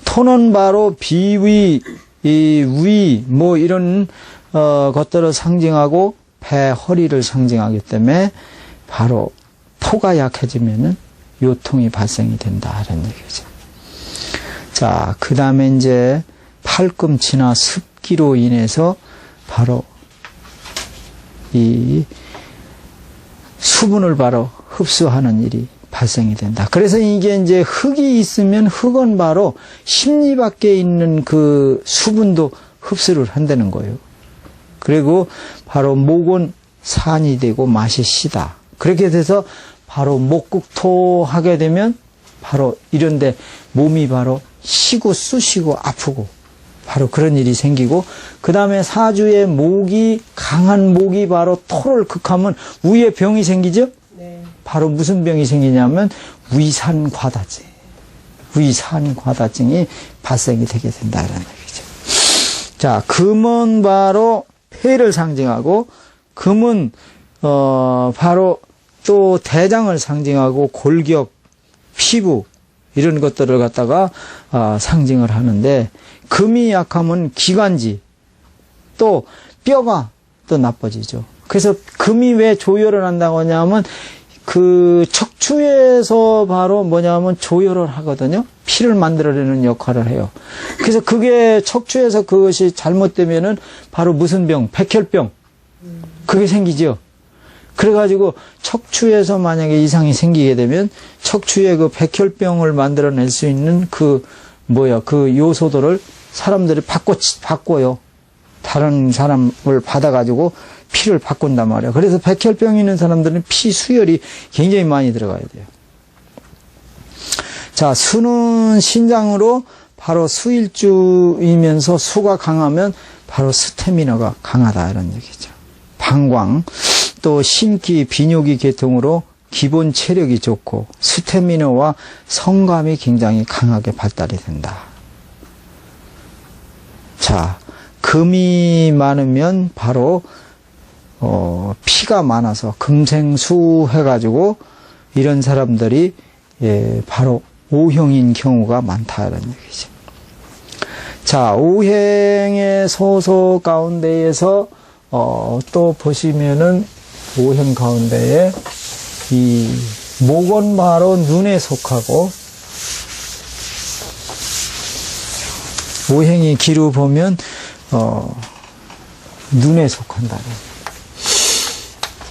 토는 바로 비위, 위, 뭐 이런 것들을 상징하고 배, 허리를 상징하기 때문에 바로 토가 약해지면은 요통이 발생이 된다라는 얘기죠. 자, 그 다음에 이제 팔꿈치나 습기로 인해서 바로 이 수분을 바로 흡수하는 일이 발생이 된다. 그래서 이게 이제 흙이 있으면 흙은 바로 심리 밖에 있는 그 수분도 흡수를 한다는 거예요. 그리고 바로 목은 산이 되고 맛이 시다. 그렇게 돼서 바로 목국토 하게 되면 바로 이런데 몸이 바로 쉬고 쑤시고 아프고 바로 그런 일이 생기고 그 다음에 사주의 목이 강한 목이 바로 토를 극하면 위에 병이 생기죠? 네. 바로 무슨 병이 생기냐면 위산과다증. 위산과다증이 발생이 되게 된다는 얘기죠. 자, 금은 바로 폐를 상징하고 금은 바로 또 대장을 상징하고 골격, 피부 이런 것들을 갖다가 상징을 하는데 금이 약하면 기관지 또 뼈가 또 나빠지죠. 그래서 금이 왜 조혈을 한다고 하냐면 그 척추에서 바로 뭐냐면 조혈을 하거든요. 피를 만들어내는 역할을 해요. 그래서 그게 척추에서 그것이 잘못되면은 바로 무슨 병? 백혈병. 그게 생기죠. 그래가지고 척추에서 만약에 이상이 생기게 되면 척추에 그 백혈병을 만들어낼 수 있는 그 요소들을 사람들이 바꿔요. 다른 사람을 받아가지고 피를 바꾼단 말이에요. 그래서 백혈병 있는 사람들은 피 수혈이 굉장히 많이 들어가야 돼요. 자, 수는 신장으로 바로 수일주이면서 수가 강하면 바로 스태미너가 강하다 이런 얘기죠. 방광, 또 신기, 비뇨기 계통으로 기본 체력이 좋고 스태미너와 성감이 굉장히 강하게 발달이 된다. 자, 금이 많으면 바로 피가 많아서 금생수 해가지고 이런 사람들이 바로 오형인 경우가 많다는 얘기죠. 자, 오행의 소소 가운데에서 또 보시면은 오행 가운데에 이 목은 바로 눈에 속하고 오행이 기로 보면 눈에 속한다.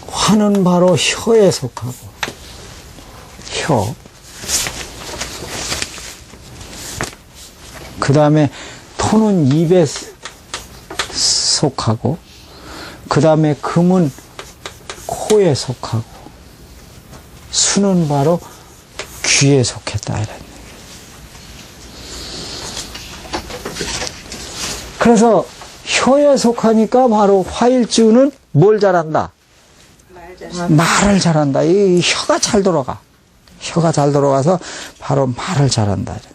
화는 바로 혀에 속하고 혀. 그 다음에 토는 입에 속하고 그 다음에 금은 코에 속하고 수는 바로 귀에 속했다. 이런. 그래서 혀에 속하니까 바로 화일주는 뭘 잘한다? 말을 잘한다. 이 혀가 잘 돌아가. 혀가 잘 돌아가서 바로 말을 잘한다. 이런.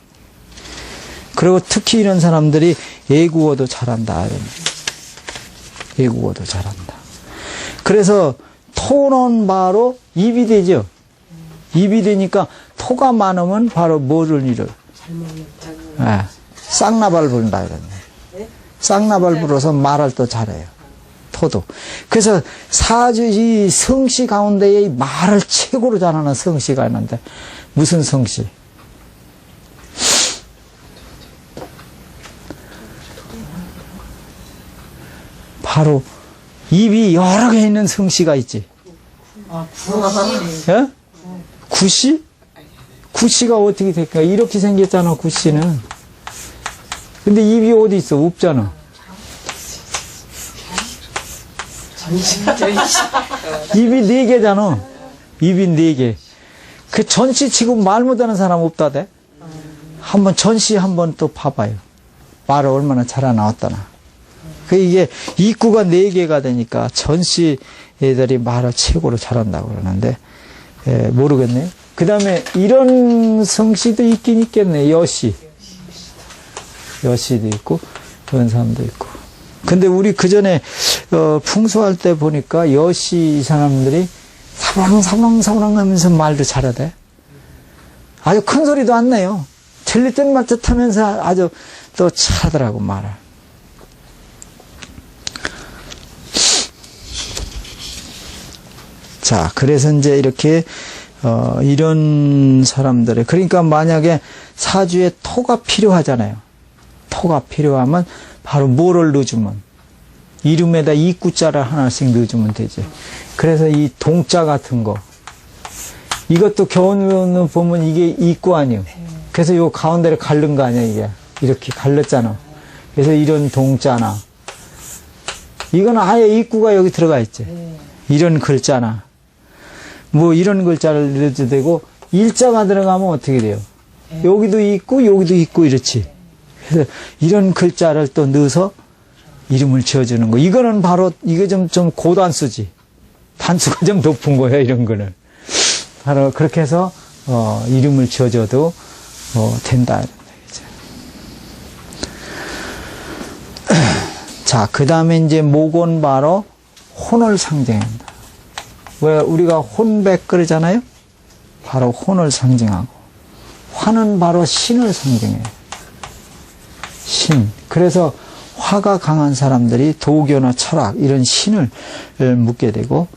그리고 특히 이런 사람들이 애국어도 잘한다. 이런. 애국어도 잘한다. 그래서 토는 바로 입이 되죠. 입이 되니까 토가 많으면 바로 뭐를 이뤄? 쌍나발 부른다. 이런. 쌍나발 불어서 말을 또 잘해요. 토도. 그래서 이 성씨 가운데에 말을 최고로 잘하는 성씨가 있는데 무슨 성씨? 바로 입이 여러 개 있는 성씨가 있지. 예? 구씨? 구씨가 어떻게 될까? 이렇게 생겼잖아, 구씨는. 근데 입이 어디 있어? 없잖아. 입이 4개잖아. 입이 4개. 그 전씨 치고 말 못하는 사람 없다대? 한번 전씨 한번 또 봐봐요. 말을 얼마나 잘하 나왔다나. 이게 입구가 4개가 되니까 전씨 애들이 말을 최고로 잘한다고 그러는데, 모르겠네요. 그 다음에 이런 성씨도 있긴 있겠네. 여씨. 여씨도 있고, 그런 사람도 있고. 근데 우리 그 전에, 풍수할 때 보니까 여씨 이 사람들이 사방사방 하면서 말도 잘하대. 아주 큰 소리도 안 내요. 틀릴 듯 말 듯 하면서 아주 또 잘하더라고, 말을. 자, 그래서 이제 이렇게, 이런 사람들의, 그러니까 만약에 사주에 토가 필요하잖아요. 토가 필요하면 바로 뭐를 넣어주면, 이름에다 이구자를 하나씩 넣어주면 되지. 그래서 이 동자 같은 거, 이것도 겨우는 보면 이게 이구 아니에요. 그래서 요 가운데를 갈른 거 아니야, 이게. 이렇게 갈렸잖아. 그래서 이런 동자나, 이건 아예 이구가 여기 들어가 있지. 이런 글자나, 뭐 이런 글자를 넣어도 되고, 일자가 들어가면 어떻게 돼요? 여기도 있고, 여기도 있고, 이렇지. 그래서 이런 글자를 또 넣어서 이름을 지어주는 거. 이거는 바로, 이게 좀 고단수지. 단수가 좀 높은 거야, 이런 거는. 바로 그렇게 해서, 이름을 지어줘도, 된다. 자, 그 다음에 이제 목은 바로 혼을 상징한다. 왜 우리가 혼백 그러잖아요? 바로 혼을 상징하고. 화는 바로 신을 상징해요. 신. 그래서 화가 강한 사람들이 도교나 철학 이런 신을 묻게 되고,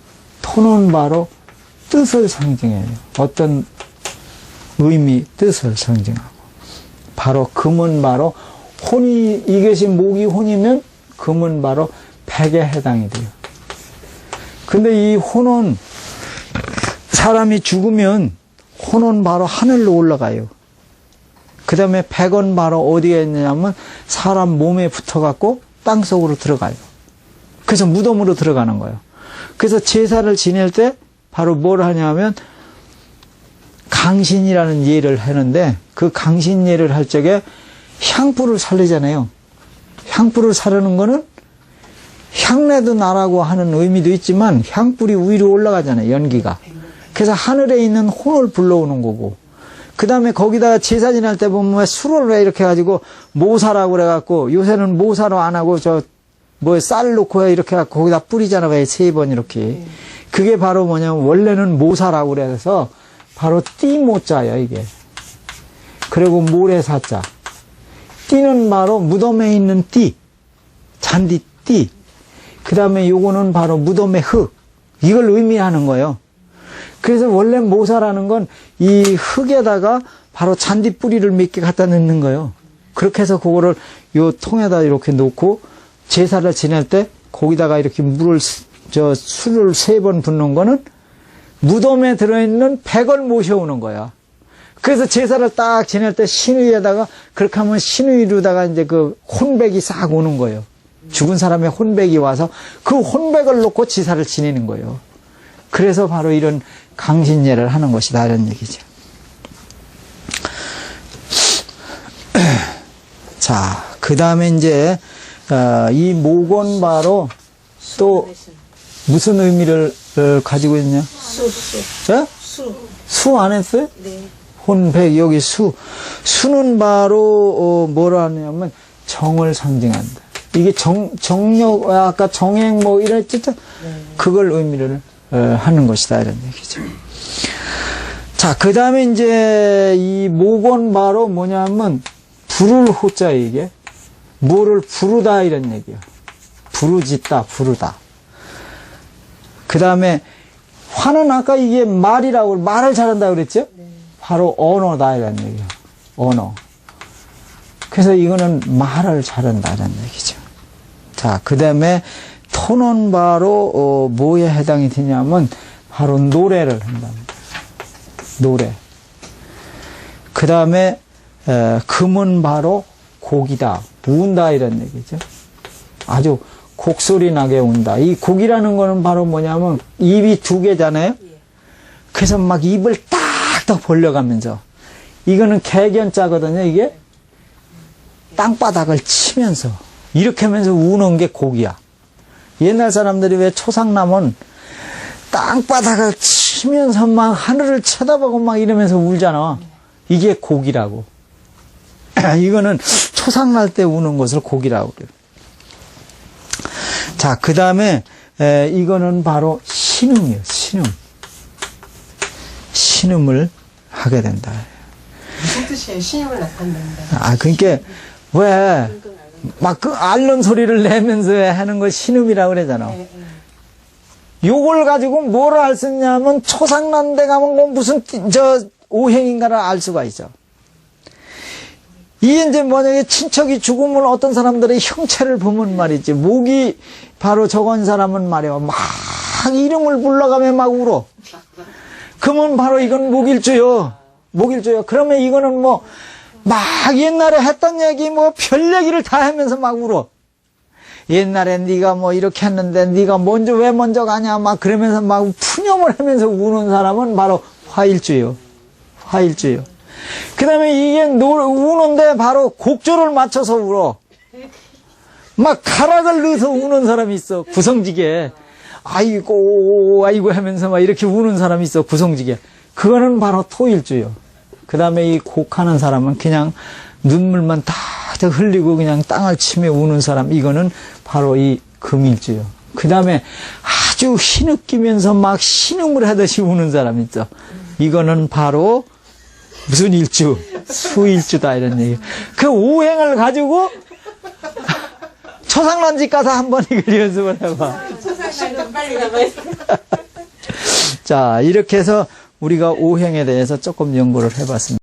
토는 바로 뜻을 상징해요. 어떤 의미, 뜻을 상징하고. 바로 금은 바로 혼이, 이것이 목이 혼이면 금은 바로 백에 해당이 돼요. 근데 이 혼은 사람이 죽으면 혼은 바로 하늘로 올라가요. 그 다음에 백은 바로 어디에 있느냐면 사람 몸에 붙어갖고 땅속으로 들어가요. 그래서 무덤으로 들어가는 거예요. 그래서 제사를 지낼 때 바로 뭘 하냐면 강신이라는 예를 하는데, 그 강신 예를 할 적에 향불을 살리잖아요. 향불을 사르는 거는 향내도 나라고 하는 의미도 있지만 향불이 위로 올라가잖아요, 연기가. 그래서 하늘에 있는 혼을 불러오는 거고, 그 다음에 거기다 제사 지낼 때 보면 왜 술을 왜 이렇게 해가지고 모사라고 그래갖고 요새는 모사로 안 하고 쌀 넣고 이렇게 해갖고 거기다 뿌리잖아. 왜 3번 이렇게. 그게 바로 뭐냐면 원래는 모사라고 그래서 바로 띠모자야 이게. 그리고 모래사자. 띠는 바로 무덤에 있는 띠. 잔디 띠. 그 다음에 요거는 바로 무덤의 흙. 이걸 의미하는 거예요. 그래서 원래 모사라는 건 이 흙에다가 바로 잔디 뿌리를 몇 개 갖다 넣는 거예요. 그렇게 해서 그거를 요 통에다 이렇게 놓고 제사를 지낼 때 거기다가 이렇게 술을 3번 붓는 거는 무덤에 들어있는 백을 모셔오는 거야. 그래서 제사를 딱 지낼 때 신위에다가 그렇게 하면 신위로다가 이제 그 혼백이 싹 오는 거예요. 죽은 사람의 혼백이 와서 그 혼백을 놓고 제사를 지내는 거예요. 그래서 바로 이런 강신예를 하는 것이다 이런 얘기죠. 자, 그 다음에 이제 이 목은 바로 또 무슨 의미를 가지고 있냐? 수 안 했어요? 네. 혼백 여기 수는 바로 뭐라 하냐면 정을 상징한다. 이게 정력 아까 정행 뭐 이랬죠? 그걸 의미를 하는 것이다 이런 얘기죠. 자, 그 다음에 이제 이 목은 바로 뭐냐면 부를 호자 이게 뭐를 부르다 이런 얘기야. 부르짖다 부르다. 그 다음에 화는 아까 이게 말이라고 말을 잘한다 그랬죠? 바로 언어다 이런 얘기야. 언어. 그래서 이거는 말을 잘한다 이런 얘기죠. 자, 그 다음에 토는 바로 뭐에 해당이 되냐면 바로 노래를 한답니다. 노래. 그 다음에 금은 바로 곡이다. 운다 이런 얘기죠. 아주 곡소리 나게 운다. 이 곡이라는 거는 바로 뭐냐면 입이 2개잖아요. 그래서 막 입을 딱딱 벌려가면서 이거는 개견자거든요. 이게 땅바닥을 치면서 이렇게 하면서 우는 게 곡이야. 옛날 사람들이 왜 초상남은 땅바닥을 치면서 막 하늘을 쳐다보고 막 이러면서 울잖아. 이게 곡이라고. 이거는 초상날 때 우는 것을 곡이라고 그래요. 자, 그 다음에 이거는 바로 신음이에요. 신음을 하게 된다. 무슨 뜻이에요? 신임을 나타낸다. 아, 그러니까 왜 막 그 앓는 소리를 내면서 하는 걸 신음이라고 그러잖아. 요걸 가지고 뭐를 알 수 있냐면 초상난 데 가면 뭐 무슨 오행인가를 알 수가 있어. 이게 이제 만약에 친척이 죽으면 어떤 사람들의 형체를 보면 말이지. 목이 바로 적은 사람은 말이야. 막 이름을 불러가며 막 울어. 그러면 바로 이건 목일주요. 그러면 이거는 뭐 막 옛날에 했던 얘기 뭐 별 얘기를 다 하면서 막 울어. 옛날에 네가 뭐 이렇게 했는데 네가 왜 먼저 가냐 막 그러면서 막 푸념을 하면서 우는 사람은 바로 화일주요. 그 다음에 이게 우는데 바로 곡조를 맞춰서 울어. 막 가락을 넣어서 우는 사람이 있어. 구성지게. 아이고 하면서 막 이렇게 우는 사람이 있어. 구성지게. 그거는 바로 토일주요. 그 다음에 이 곡하는 사람은 그냥 눈물만 다 흘리고 그냥 땅을 치며 우는 사람. 이거는 바로 이 금일주요. 그 다음에 아주 희느끼면서 막 신음을 하듯이 우는 사람 있죠. 이거는 바로 무슨 일주? 수일주다 이런 얘기. 그 오행을 가지고 초상란집 가서 한번 이걸 연습을 해봐. 초상난 빨리 가봐야 자, 이렇게 해서 우리가 오행에 대해서 조금 연구를 해봤습니다.